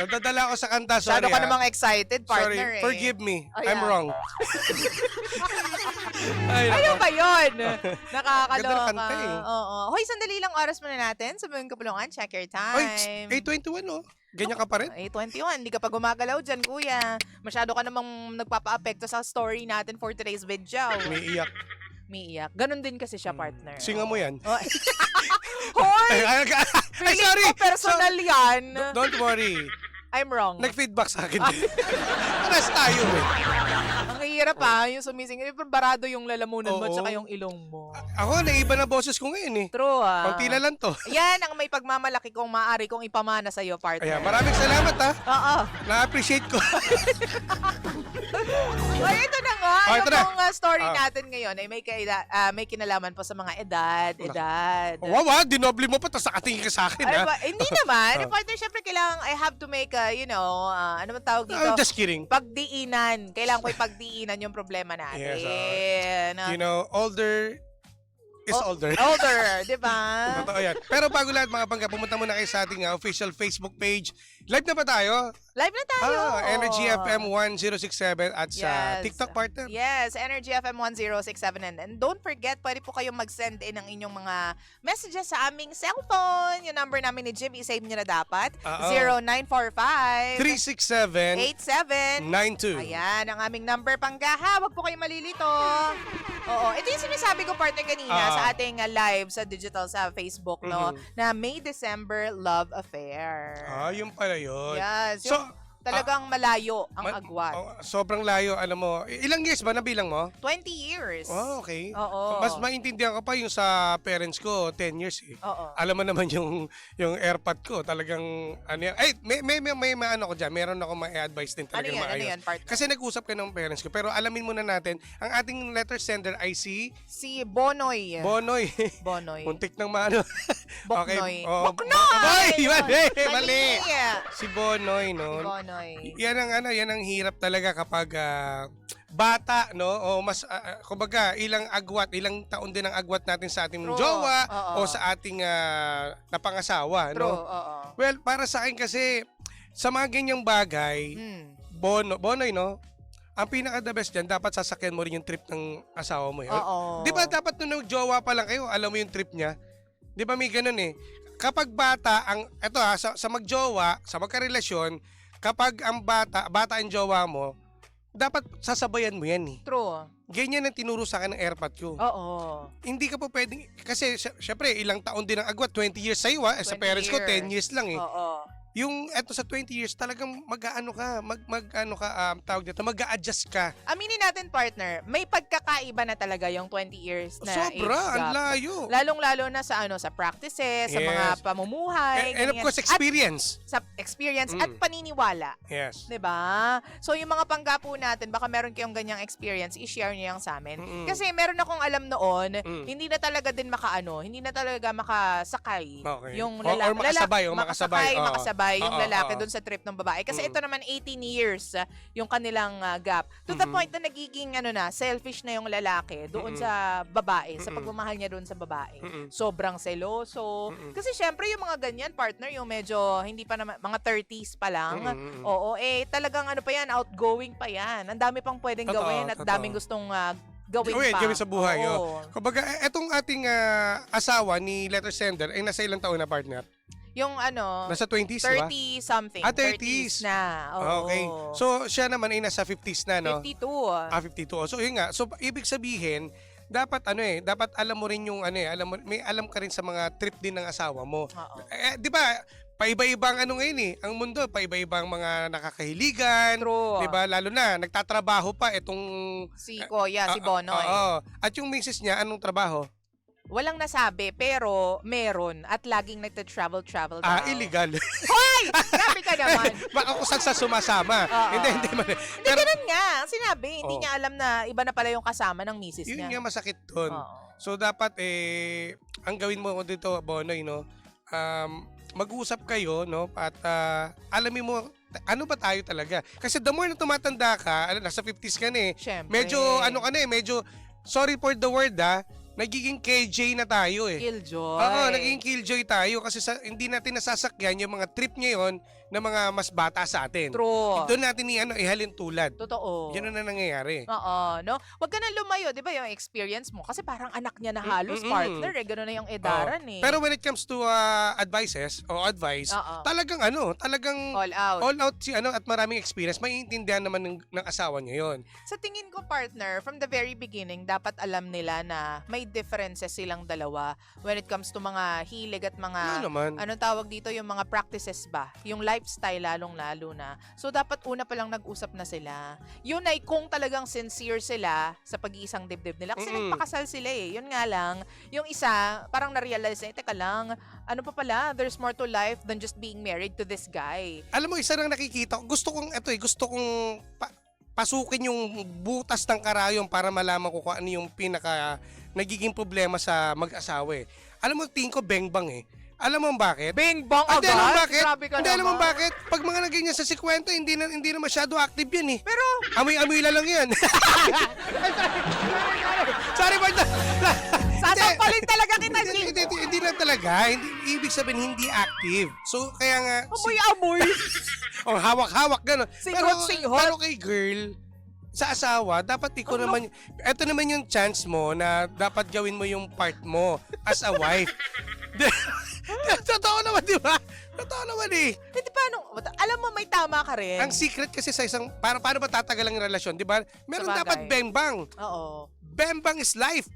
Nadadala ako sa kanta, Masyado sorry. ka namang excited, partner Sorry, eh. forgive me. Ayan. I'm wrong. Ay, Ano nako. ba yun? Ganda Nakakaloka. ng kanta eh. Oo. Hoy, sandali lang oras muna natin. Sabihin kapulungan, check your Oy, time. 8:21 oh. Ganyan ka pa rin? 8:21, hindi ka pa gumagalaw dyan, kuya. Masyado ka namang nagpapa-apekto sa story natin for today's video. Umiiyak. Umiiyak. Ganon din kasi siya, partner. Singa mo yan. Oh. Hoy! Ay, Feeling sorry. ko personal yan. Don't worry. I'm wrong. Nag-feedback sa akin din. Paras tayo eh. Ang hirap yung sumising. Barado yung lalamunan mo at Oo. saka yung ilong mo. Ako, naiba na boses ko ngayon eh. True Pagpila lang to. Yan ang may pagmamalaki kong maaari kong ipamana sa'yo, partner. Ayan, maraming salamat ha. Oo. Na-appreciate ko. Ay, ito na nga. Oh, ito yung na. pong story natin ngayon ay may kinalaman po sa mga edad. Wow, dinoble mo pa, tapos nakatingin ka sa akin Ay, ha. hindi naman. Partner, syempre kailangan I have to make ano man tawag dito? I'm just kidding. Pagdiinan. Kailangan ko ipagdiinan yung problema natin. Yes, You know, older is older. Older, di ba? Totoo yan. Pero bago lahat mga bangga, pumunta muna kayo sa ating official Facebook page. Live na ba tayo? Live na tayo. Energy FM 1067 at sa TikTok partner. Yes, Energy FM 1067. And don't forget, pwede po kayong mag-send in ng inyong mga messages sa aming cellphone. Yung number namin ni Jim, i-save nyo na dapat. 0945 367 87 92. Ayan, ang aming number panggaha. Huwag po kayong malilito. Oo, ito yung sinasabi ko, partner, kanina sa ating live sa digital sa Facebook, no? Na May December Love Affair. Yun pala yun. Yes. So, talagang malayo ang agwat. Sobrang layo, alam mo. Ilang years ba nabilang mo? 20 years. Okay. Oo. Mas maintindihan ko pa yung sa parents ko, 10 years eh. Oo. Alam mo naman yung AirPod ko, talagang ano yan. Ay, may ano ko dyan. Meron ako ma-advise din talaga maayos. Ano yan, partner? Kasi nag-usap ka ng parents ko. Pero alamin muna natin, ang ating letter sender ay si Bonoy. Bonoy. Bonoy. Muntik ng maano. Boknoy. Boy! Mali! Mali! Si Bonoy, no? Si Bonoy. Yan ang hirap talaga kapag bata, no? O mas kumbaga ilang taon din ang agwat natin sa ating jowa o sa ating napangasawa, True. no? Well, para sa akin kasi sa mga ganyang bagay, Bonoy, no? Ang pinaka-the best dyan, dapat sasakyan mo rin yung trip ng asawa mo. Di ba dapat nung jowa pa lang kayo, alam mo yung trip niya? Di ba may ganun eh? Kapag bata, sa magjowa, sa magkarelasyon, kapag ang bata ang jowa mo, dapat sasabayan mo yan eh. True. Ganyan ang tinuro sa akin ng AirPod ko. Oo. Hindi ka po pwedeng, kasi syempre ilang taon din ang agwat, 20 years sa'yo sa parents ko 10 years lang eh. Oo. Yung sa 20 years talagang tawag dito, mag-a-adjust ka. Aminin natin, partner, may pagkakaiba na talaga yung 20 years na Sobra, age gap. ang layo. Lalong-lalo na sa practices, sa mga pamumuhay. And of course, experience. Sa experience at paniniwala. Yes. 'Di ba? So yung mga pangga po natin, baka meron kayong ganyang experience, i-share niyo yan sa amin. Kasi meron akong alam noon, hindi na talaga din hindi na talaga makasakay yung lalaki. Makasabay yung lalaki doon sa trip ng babae. Kasi ito naman 18 years yung kanilang gap. To the point na nagiging selfish na yung lalaki doon sa babae, sa pagmamahal niya doon sa babae. Sobrang seloso. Kasi syempre yung mga ganyan, partner, yung medyo hindi pa naman, mga 30s pa lang. Oo, talagang pa yan, outgoing pa yan. Ang dami pang pwedeng gawin at daming gustong gawin sa buhay. Oo. Kumbaga, etong ating asawa ni letter sender ay nasa ilang taon na, partner? Yung nasa 20s, 30 diba? something. 30s na. Oo. Okay. So, siya naman ay nasa 50s na, no? 52. 52. So, yun nga. So, ibig sabihin, dapat dapat alam mo rin yung may alam ka rin sa mga trip din ng asawa mo. Di ba? Paiba-ibang ngayon eh. Ang mundo, paiba-ibang mga nakakahiligan. True. Di ba? Lalo na, nagtatrabaho pa itong si Kuya, si Bonoy. At yung misis niya, anong trabaho? Walang nasabi, pero meron at laging nagta-travel daw. Illegal. Hoy! Grabe ka naman. Baka kung saan sa sumasama. Hindi. Hindi, ganun nga. Ang sinabi, hindi niya alam na iba na pala yung kasama ng misis niya. Yun nga masakit dun. So, dapat, ang gawin mo dito, Bonoy, no? Mag-usap kayo, no? At alamin mo, ano ba tayo talaga? Kasi the more na tumatanda ka, nasa 50s ka na eh. Siyempre. Medyo, medyo, sorry for the word nagiging KJ na tayo eh. Killjoy. Oo, nagiging killjoy tayo kasi hindi natin nasasakyan yung mga trip ngayon ng mga mas bata sa atin. True. Doon natin ihalin tulad. Totoo. Yan na nangyayari. Oo, no? Huwag ka na lumayo, di ba, yung experience mo? Kasi parang anak niya na halos, partner, gano'n na yung edaran eh. Pero when it comes to advice, talagang all out at maraming experience, maiintindihan naman ng asawa niya yun. Sa tingin ko, partner, from the very beginning, dapat alam nila na may differences silang dalawa when it comes to mga hilig at mga, anong tawag dito, yung mga practices ba? Yung lifestyle lalong-lalo na. So, dapat una pa lang nag-usap na sila. Yun ay kung talagang sincere sila sa pag-iisang dibdib nila. Kasi nagpakasal sila eh. Yun nga lang, yung isa, parang na-realize na, teka lang, ano pa pala, there's more to life than just being married to this guy. Alam mo, isa lang nakikita ko, gusto kong pasukin yung butas ng karayom para malaman ko kung ano yung pinaka nagiging problema sa mag-asawa eh. Alam mo, tingin ko bengbang eh. Alam mo bakit? Bengbang agad? Hindi, alam mo bakit? Grabe ka Hindi, alam mo naman. bakit? Pag mga naganyan sa 50, hindi na masyado active yan eh. Pero, amoy-amoy lang yan. Sorry, partner. sasampalin talaga kita, G. Hindi lang talaga. Ibig sabihin, hindi active. So, kaya nga... Amoy-amoy. O, hawak-hawak, gano'n. Singhot-singhot. Pero kay girl, sa asawa, dapat ikaw naman, eto naman yung chance mo na dapat gawin mo yung part mo as a wife. Totoo naman, di ba? Totoo naman eh. Hindi paano, alam mo may tama ka rin. Ang secret kasi sa isang, paano ba tatagal ang relasyon, di ba? Meron dapat bembang. Oo. Bembang is life.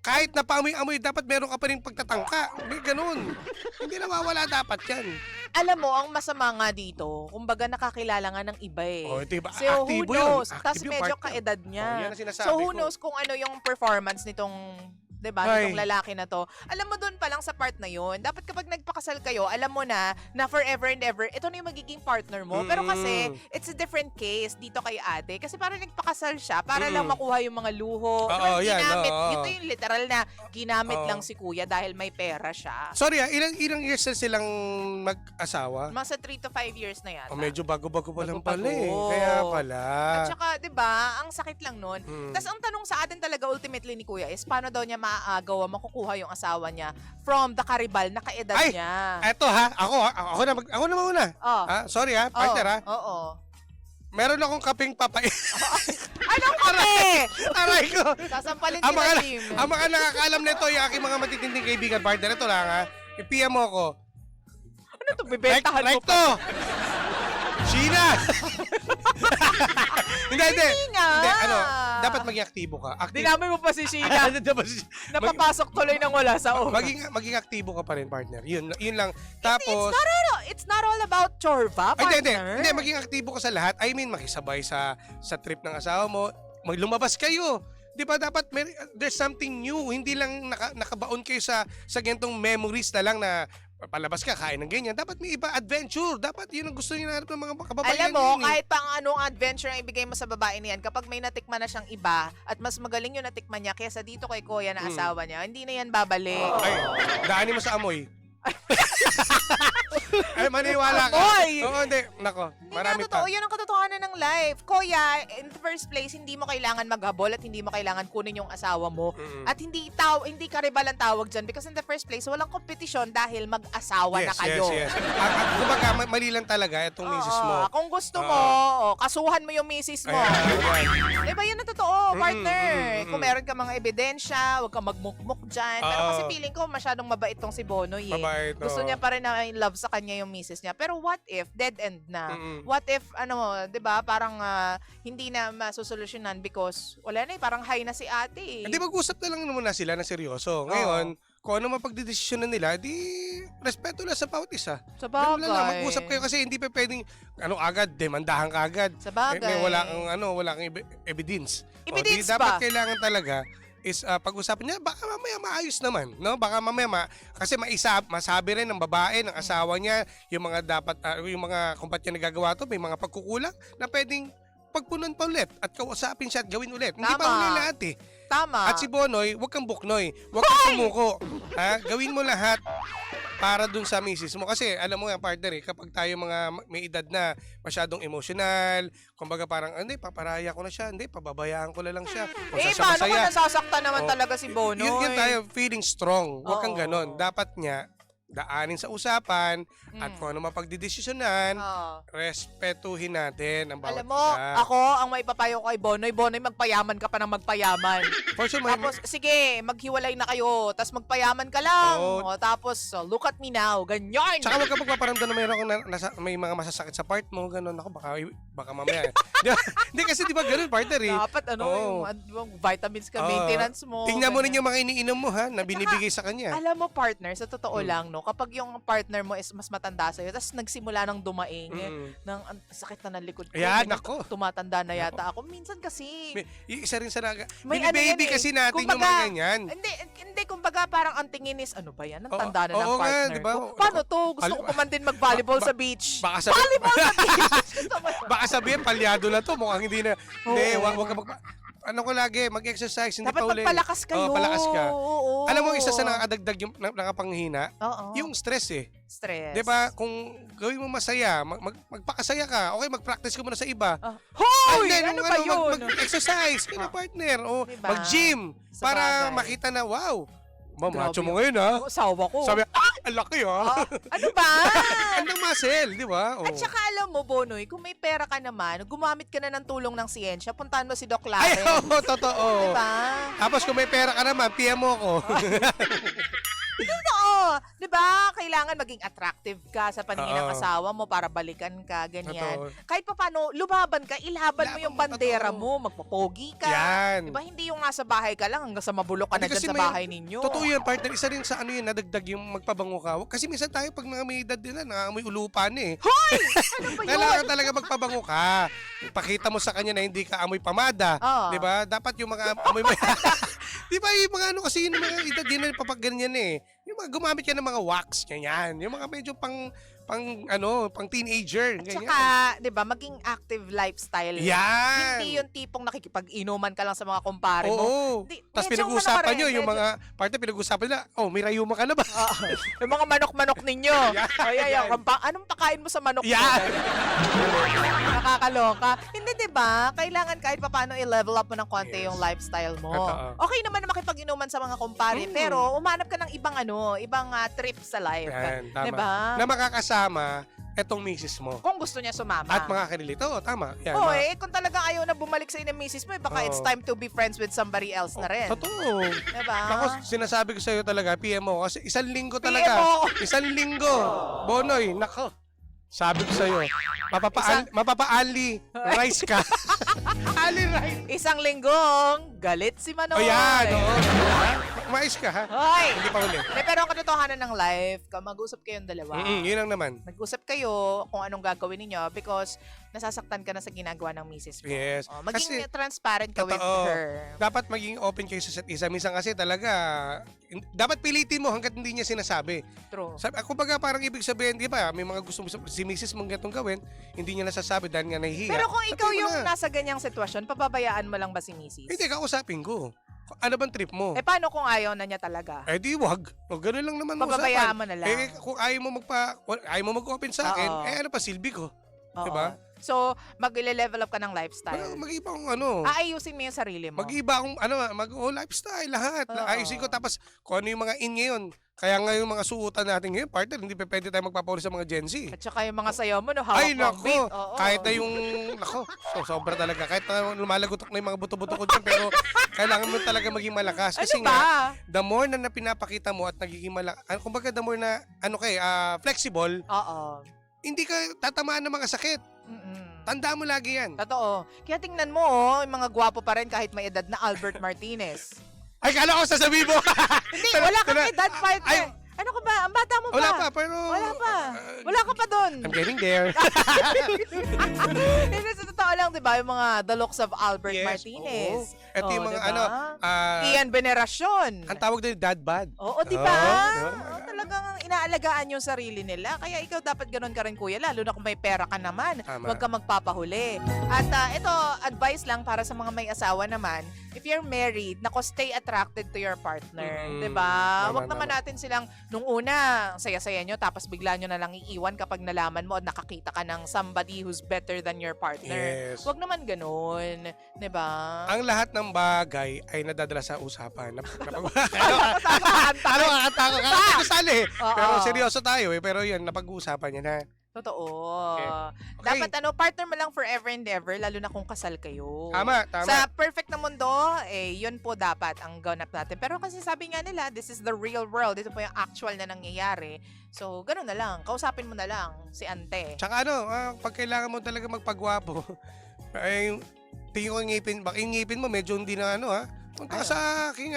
Kahit na paamoy-amoy, dapat meron ka pa rin pagtatangka. May ganun. Hindi nawawala dapat yan. Alam mo, ang masama nga dito, kumbaga nakakilala nga ng iba eh. Oh, diba? So who Aktibo knows? yun. Tapos Aktibo yung medyo partner. kaedad niya. Oh, yan ang sinasabi So who ko. knows kung ano yung performance nitong, diba, Ay. nitong lalaki na to. Alam mo dun pa lang sa part na yun, dapat kapag nagpakasal kayo, alam mo na forever and ever, ito na yung magiging partner mo. Pero kasi, it's a different case dito kay ate. Kasi parang nagpakasal siya para lang makuha yung mga luho. Oo, yan, ginamit. oo. Ito yung literal na ginamit lang si kuya dahil may pera siya. Sorry ilang years na silang mag-asawa? Mga sa 3 to 5 years na yata. Oh, medyo bago-bago pa lang pala Bago-bago. eh. Kaya pala. At saka, di ba, ang sakit lang nun. Tapos ang tanong sa atin talaga ultimately ni Kuya is paano daw niya maaagaw makukuha yung asawa niya from the karibal na kaedad Ay, niya. Eto ha, ako na mauna. Oh. Sorry ha, partner ha. Oo. Meron akong kaping papay. Anong kape? Aray ko. Sasampalin Ang kita, Jim. mga nakakaalam nito, yung aking mga matitinding kaibigan, partner, ito lang ha. I-PM mo ako. Ano to? Bibentahan mo to. Sheena! Hindi. nga. Hindi, dapat maging aktibo ka. Dinamay mo pa si Sheena. Napapasok tuloy nang wala sa oras. Maging aktibo ka pa rin, partner. Yun lang. Tapos... It's not all about chorba, partner. Hindi, maging aktibo ka sa lahat. I mean, makisabay sa trip ng asawa mo. Lumabas kayo. Di ba dapat there's something new. Hindi lang nakabaon kayo sa ganitong memories na lang na palabas ka, kain ng ganyan. Dapat may iba adventure. Dapat yun ang gusto niyo ng mga kababayan. Alam mo, kahit pang anong adventure ang ibigay mo sa babae niyan, kapag may natikman na siyang iba at mas magaling yung natikman niya kaysa dito kay Kuya na asawa niya, hindi na yan babalik. Ay, daanin mo sa amoy. Ay, maniwala ka. Oo, hindi. Nako, marami Hindi na totoo. pa. Yun ang katotohanan ng life. Kuya, in the first place, hindi mo kailangan maghabol at hindi mo kailangan kunin yung asawa mo. At hindi karibal ang tawag dyan because in the first place, walang kompetisyon dahil mag-asawa na kayo. Yes. Kumbaga, mali lang talaga itong misis mo. Kung gusto mo, kasuhan mo yung misis mo. Ayan. Diba yun ang totoo, partner? Kung meron ka mga ebidensya, huwag ka magmukmuk dyan. Pero kasi feeling ko masyadong mabait tong si Bonoy eh. Mabait, Gusto niya pa rin na in love sa kanya yung misis niya. Pero what if dead end na? What if 'di ba, parang hindi na masusolusyonan because wala na parang high na si ate eh. Hindi, mag-usap na lang muna sila na seryoso. Ngayon, kung ano mapagdedesisyonan nila, di respeto lang sa bawat isa. Sa bagay. Ganun lang, mag-usap kayo kasi hindi pa pwedeng agad, demandahan ka agad. Sa bagay. Wala kang evidence. Evidence dapat pa. kailangan talaga is pag-usapan niya, baka mamaya maayos naman, no? Baka mamaya kasi masabi rin ng babae, ng asawa niya, yung mga kumpat niya nagagawa to, may mga pagkukulang na pwedeng pagpunan pa ulit at kausapin siya at gawin ulit. Hindi pa uli lahat eh. Tama. At si Bonoy, huwag kang buknoy. Huwag kang sumuko. Ha? Gawin mo lahat para dun sa misis mo. Kasi alam mo yan, partner, kapag tayo mga may edad na masyadong emotional, kumbaga parang, hindi, paparaya ko na siya. Hindi, pababayaan ko na lang siya. Paano kung nasasaktan naman talaga si Bonoy? Yun tayo, feeling strong. Huwag kang ganon. Dapat niya, daanin sa usapan at kung ano mapagdidesisyonan, respetuhin natin ang bawat Alam mo, ako, ang maipapayo ko kay Bonoy, Bonoy, magpayaman ka pa ng magpayaman. For sure, Tapos, sige, maghiwalay na kayo, tapos magpayaman ka lang. Tapos, look at me now, ganyan. Tsaka wag ka magpaparamdam na mayroon kang may mga masasakit sa part mo, gano'n. Ako, baka mamaya. Hindi kasi di ba gano'n, partner eh. Dapat yung vitamins ka, maintenance mo. Tingnan mo rin yung mga iniinom mo ha, na binibigay sa kanya. Alam mo, partner, sa totoo lang, no, kapag yung partner mo is mas matanda sa'yo, tapos nagsimula ng dumaing, ng sakit na ng likod ko. Ayan, ako. Tumatanda na yata ako. Minsan kasi, Isa rin sa baby kasi natin yung mga ganyan. Hindi, kumbaga parang ang tingin is, ano ba yan? Ang tanda na ng oo nga, partner diba? ko. Paano to? Gusto ko pa man din mag-volleyball sa beach. Volleyball sa beach! Baka sabihin, palyado na to. Mukhang hindi na. Hindi, wag ka ano ko lagi, mag-exercise, hindi dapat pa uli. Dapat magpalakas kayo. Palakas ka. Oo. Alam mo, isa sa nakadagdag yung nakapanghina, yung stress eh. Stress. Diba, kung gawin mo masaya, magpakasaya ka, okay, mag-practice ka muna sa iba. Hoy! Ano ba yun? Mag-exercise, partner. O, diba? mag-gym. Para makita na, wow, macho mo ngayon ha. Sawa ko. Sabi, ang laki ha. Ano ba? Ang muscle, di ba? At saka alam mo, Bonoy, kung may pera ka naman, gumamit ka na ng tulong ng siyensya, puntahan mo si Doc Ay, Laren. totoo. Diba? Tapos kung may pera ka naman, PM mo ako. Totoo. Diba? Kailangan maging attractive ka sa paningin ng asawa mo para balikan ka, ganyan. Kahit pa paano, lumaban ka, ilaban mo yung bandera mo, magpapogi ka. Yan. Diba? Hindi yung nasa bahay ka lang hanggang sa mabulok ka na dyan sa bahay ninyo. Totoo yan, partner. Isa rin sa ano yun, nadagdag yung magpabango ka. Kasi minsan tayo, pag mga may edad nila, nangamoy ulupan eh. Hoy! Ano ba yun? Kailangan talaga magpabango ka. Ipakita mo sa kanya na hindi ka amoy pamada. Diba? Dapat yung mga amoy diba yung mga ano kasi yung mga edad din na papagganyan eh. Yung mga gumamit ka ng mga wax, ganyan. Yung mga medyo pang teenager, ganyan. At saka, 'di ba, maging active lifestyle. Yan. Hindi yung tipong nakikipag-inuman ka lang sa mga kumpare mo. Oo. Tapos pinag-uusapan nyo, yung mga parte pinag-uusapan nila, may rayuma ka na ba? Yung mga manok-manok ninyo. Yan. Anong pakain mo sa manok mo? Nakakaloka. Hindi, 'di ba? Kailangan kahit papaano i-level up mo ng konti yung lifestyle mo. Okay naman na makipag-inuman sa mga kumpare, pero umanap ka ng ibang trip sa life. Yan, tama. 'Di ba? Na makakasama etong misis mo. Kung gusto niya sumama. At makaka-relate. Oo, tama. Yan, kung talagang ayaw na bumalik sa inang misis mo, baka it's time to be friends with somebody else na rin. Totoo. Diba? Ako, sinasabi ko sa'yo talaga, PM mo. Kasi isang linggo talaga. Isang linggo. Bonoy, nako. Sabi ko sa'yo, mapapa-ali rice ka. Ali rice. Isang linggong, galit si Manoy. O yan, oo. Mais ka, ha? Hoy! Hindi pa huli. Pero ang katotohanan ng life, mag-usap kayong dalawa. Yun lang naman. Nag-usap kayo kung anong gagawin ninyo because nasasaktan ka na sa ginagawa ng misis mo. Yes. Maging transparent ka with her. Dapat maging open kayo sa isa't isa. Minsan kasi talaga, dapat pilitin mo hanggat hindi niya sinasabi. True. Kumbaga parang ibig sabihin, di ba, may mga gusto si misis mong ganitong gawin, hindi niya nasasabi dahil nga nahihiya. Pero kung ikaw yung nasa ganyang sitwasyon, papabayaan mo lang ba si misis? Hindi, kausapin ko. Ano bang trip mo? Paano kung ayaw na niya talaga? Di wag. O ganun lang naman mo. Pababayaan mo na lang. Kung ayaw mo mag-open sa akin, ano pa silbi ko? Diba? So, mag-level up ka ng lifestyle. Mag-iba akong aayusin mo yung sarili mo. Mag-iba akong lifestyle, lahat. Ayusin ko tapos kung ano yung mga in ngayon. Kaya nga yung mga suotan natin ngayon, partner, hindi pa pwede tayo magpapaulit sa mga Gen Z. At saka yung mga sayaw mo, hawak ng beat. Kahit na yung, sobra talaga. Kahit na lumalagotok na yung mga buto-buto ko dyan, pero kailangan mo talaga maging malakas. Kasi nga, the more na pinapakita mo at nagiging malakas, kumbaga the more na, flexible, hindi ka tatamaan ng mga sakit. Tanda mo lagi yan. Totoo. Kaya tingnan mo, yung mga gwapo pa rin kahit may edad na Albert Martinez. Ay, kala ko sasabihin mo. Hindi, wala kang edad, partner. Ano ka ba? Ang bata mo ba? Wala pa, pero... Wala pa. Wala ka pa dun. I'm getting there. Hindi, sa totoo lang, di ba? Yung mga the looks of Albert Martinez. Ito yung mga Ian Veneracion. Ang tawag din, dad bod. Oo, di ba? Talagang inaalagaan yung sarili nila. Kaya ikaw dapat ganun ka rin, kuya. Lalo na kung may pera ka naman. Huwag ka magpapahuli. At ito, advice lang para sa mga may asawa naman. if you're married, nako, stay attracted to your partner. Diba? Wag naman natin silang, nung una, saya-saya nyo, tapos bigla nyo na lang iiwan kapag nalaman mo at nakakita ka ng somebody who's better than your partner. Yes. Wag naman ganun. Diba? Ang lahat ng bagay ay nadadala sa usapan. Ano ka kasali? Pero seryoso tayo Pero yun, napag-uusapan niya na. Totoo. Okay. Dapat partner mo lang forever and ever, lalo na kung kasal kayo. Tama. Sa perfect na mundo, yun po dapat ang ganap natin. Pero kasi sabi nga nila, this is the real world. Ito po yung actual na nangyayari. So, ganun na lang. Kausapin mo na lang si ante. Tsaka pag kailangan mo talaga magpagwapo, ay, tingin ko yung ngipin mo, medyo hindi na punta ka sa aking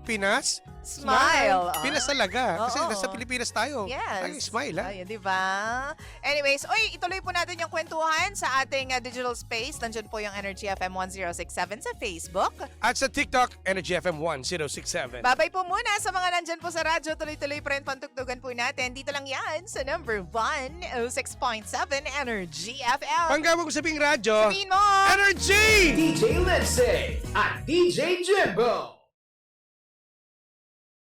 Pinas. Smile. Pinas talaga. Kasi Oo. nasa Pilipinas tayo. Yes. Ay, smile Ayun, di ba? Anyways, ituloy po natin yung kwentuhan sa ating digital space. Nandiyan po yung Energy FM 1067 sa Facebook. At sa TikTok, Energy FM 1067. Babay po muna sa mga nandyan po sa radyo. Tuloy-tuloy pa rin pantugtugan po natin. Dito lang yan sa number 106.7 Energy FM. Panggawag ko sabing radyo. Sabihin mo! Energy! DJ Lindsay at DJ Jimbo.